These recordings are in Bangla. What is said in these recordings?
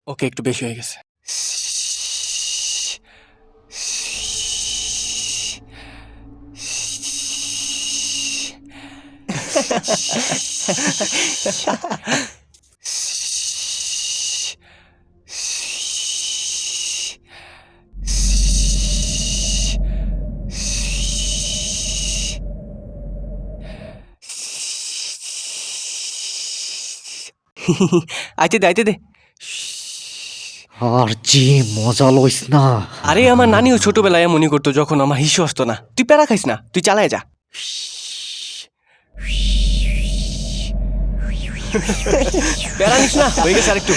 ওকে, একটু বেশি হয়ে গেছে। আইতে দে, আইতে দে। আর যে মজা লইস না। আরে আমার নানিও ছোটবেলায় এমনই করতো, যখন আমার হিসু আসতো না। তুই প্যারা খাইস না, তুই চালায় যা। প্যারা নিস না, হয়ে গেছে আরেকটু।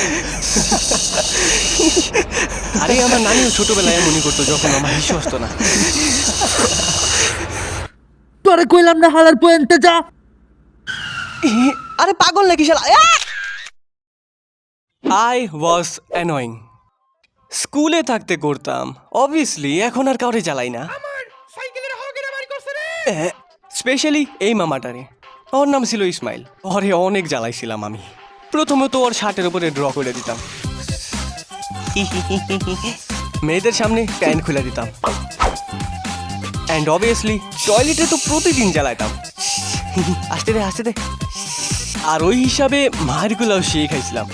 আরে আমার নানিও ছোটবেলায় এমনই করতো, যখন আমার হিসু আসতো না। তোরে কইলাম না হালার পয়েন্টে যা। আরে পাগল নাকি শালা। I was annoying. স্কুলে থাকতে করতাম, অবভিয়াসলি এখন আর কাউরে জ্বালাই না। স্পেশালি এই মামাটারে, ওর নাম ছিল ইসমাইল। ওরে অনেক জ্বালাইছিলাম আমি। প্রথমত ওর শার্টের উপরে ড্র করে দিতাম, মেয়েদের সামনে প্যান্ট খুলে দিতাম, অ্যান্ড অবভিয়াসলি টয়লেটে তো প্রতিদিন জ্বালাইতাম। আসতে দে, আসতে দে। আর ওই হিসাবে মারগুলাও শিয়ে খাইছিলাম।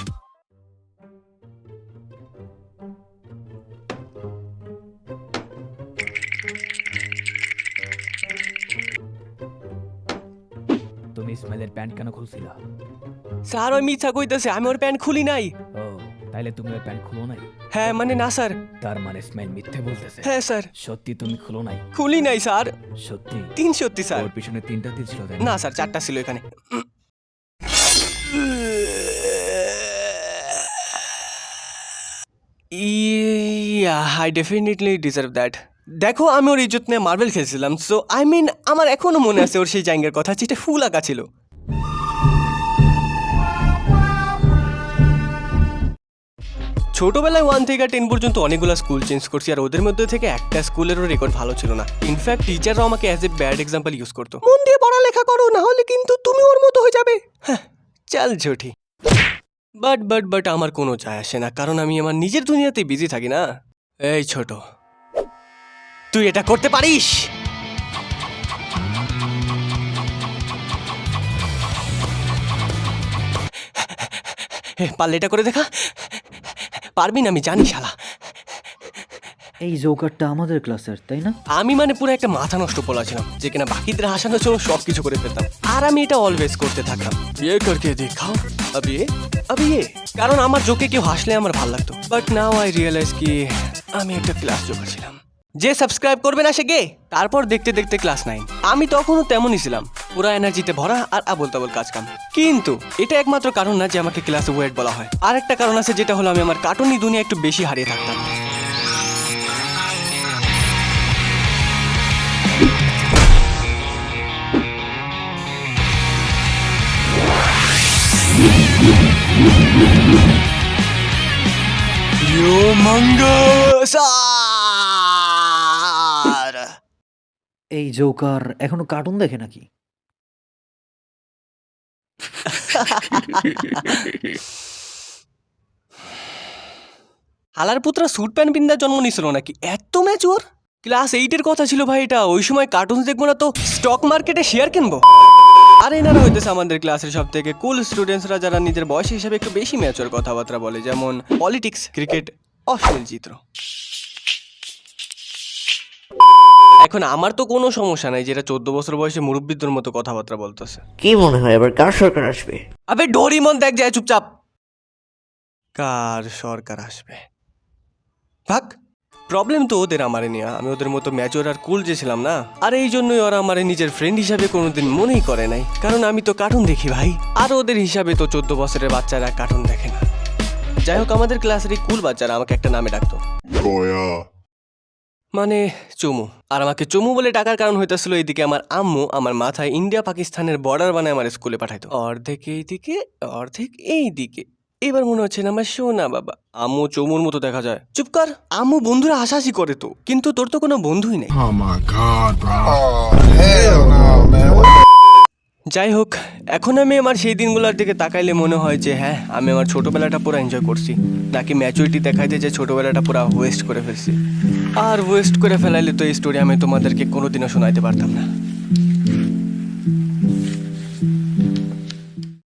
তুমি ইসমাইলের প্যান্ট কেন খুলছিলা? স্যার ওই মিথ্যা কইতেছে, আমি ওর প্যান্ট খুলি নাই। ও তাইলে তুমি ওর প্যান্ট খুলো নাই? হ্যাঁ মানে না স্যার। তার মানে ইসমাইল মিথ্যে বলতেছে? হ্যাঁ স্যার, সত্যি তুমি খুলো নাই? খুলি নাই স্যার। সত্যি? 3 সত্যি স্যার। ওর পিছনে 3টা তিল ছিল তাই না স্যার, 4টা ছিল এখানে। I definitely deserve that. দেখো, আমি ওর ইজ্জত নিয়ে মার্বেল খেলছিলাম, সো আই মিন আমার এখনো মনে আছে ওর সেই জায়গার কথা, যেটা ফুল আঁকা ছিল। ছোটবেলায় 1 থেকে 10 পর্যন্ত অনেকগুলো স্কুল চেঞ্জ করছি, আর ওদের মধ্যে থেকে একটা স্কুলেরও রেকর্ড ভালো ছিল না। ইনফ্যাক্ট টিচাররাও আমাকে as a bad example use করতো। মন দিয়ে পড়ালেখা করো, না হলে কিন্তু তুমি ওর মতো হয়ে যাবে। হ্যাঁ, চল ঝুঠি। বাট আমার কোনো যায় আসে না, কারণ আমি আমার নিজের দুনিয়াতেই বিজি থাকি না। এই ছোট, তুই এটা করতে পারিস? পারলে এটা করে দেখা। পারবি না, আমি জানি শালা। এই জোকারটা আমাদের ক্লাসের, তাই না? আমি মানে পুরো একটা মাথা নষ্ট পোলা ছিলাম, যে কিনা বাকিদের হাসানোর জন্য সব কিছু করে ফেলতাম, আর আমি এটা অলওয়েজ করতে থাকতাম। বিয়ে করকে দেখাও আবি এ। কারণ আমার জোকে কেউ হাসলে আমার ভালো লাগতো। বাট নাও আই রিয়েলাইজ কি আমি একটা ক্লাস জোকার ছিলাম। যে সাবস্ক্রাইব করবে না সে গে। তারপর দেখতে দেখতে ক্লাস 9। আমি তখনও তেমনই ছিলাম, পুরো এনার্জিতে ভরা আর আবল তাবল কাজ কাম। কিন্তু এটা একমাত্র কারণ না যে আমাকে ক্লাসে ওয়েট বলা হয়। আর একটা কারণ আছে, যেটা হলো আমি আমার কার্টুনি দুনিয়া একটু বেশি হারিয়ে থাকতাম। এই জোকার এখনো কার্টুন দেখে নাকি? হালার পুত্রা স্যুট প্যান্ট পিন্দার জন্ম নিছিল নাকি? এত ম্যাচুর। ক্লাস 8-এর কথা ছিল ভাই এটা। ওই সময় কার্টুন দেখবো না তো স্টক মার্কেটে শেয়ার কিনবো। আর এনারা হইতেছে আমাদের ক্লাসের সব থেকে কুল স্টুডেন্টসরা, যারা নিজের বয়স হিসাবে একটু বেশি ম্যাচুর কথাবার্তা বলে, যেমন পলিটিক্স, ক্রিকেট, অশ্লীল চিত্র। এখন আমার তো কোনো সমস্যা নাই যেটা 14 বছর বয়সে মুরব্বিদের মতো কথাবার্তা বলতেছে। কি মনে হয় এবার কার সরকার আসবে? আবে ডোরিমন দেখ যায় চুপচাপ। কার সরকার আসবে? ভাগ। প্রবলেম তো ওদের আমারে নিয়ে। আমি ওদের মতো ম্যাচুর আর কুল যে ছিলাম না, আর এই জন্যই ওরা আমারে নিজের ফ্রেন্ড হিসাবে কোনোদিন মনেই করে নাই। কারণ আমি তো কার্টুন দেখি ভাই, আর ওদের হিসাবে তো 14 বছরের বাচ্চারা কার্টুন দেখে না। যাই হোক, আমাদের ক্লাসের এই কুল বাচ্চারা আমাকে একটা নামে ডাকতো, মানে চমু। আর আমাকে চমু বলে ডাকার কারণ হইতেছিল, এইদিকে আমার আম্মু আমার মাথায় ইন্ডিয়া পাকিস্তানের বর্ডার বানায় আমার স্কুলে পাঠাইতো। অর্ধেক এইদিকে, অর্ধেক এইদিকে। এবার মনে হচ্ছে না আমার সোনা বাবা। আম্মু চমুর মতো দেখা যায়। চুপ কর। আম্মু বন্ধুরা হাসাহাসি করে তো, কিন্তু তোর তো কোনো বন্ধুই নেই। যাই হোক, এখন আমি আমার সেই দিনগুলোর দিকে তাকাইলে মনে হয় যে হ্যাঁ, আমি আমার ছোটোবেলাটা পুরো এনজয় করছি, নাকি ম্যাচুরিটি দেখাইতে যে ছোটোবেলাটা পুরো ওয়েস্ট করে ফেলছি। আর ওয়েস্ট করে ফেলাইলে তো এই স্টোরি আমি তোমাদেরকে কোনোদিনও শোনাইতে পারতাম না।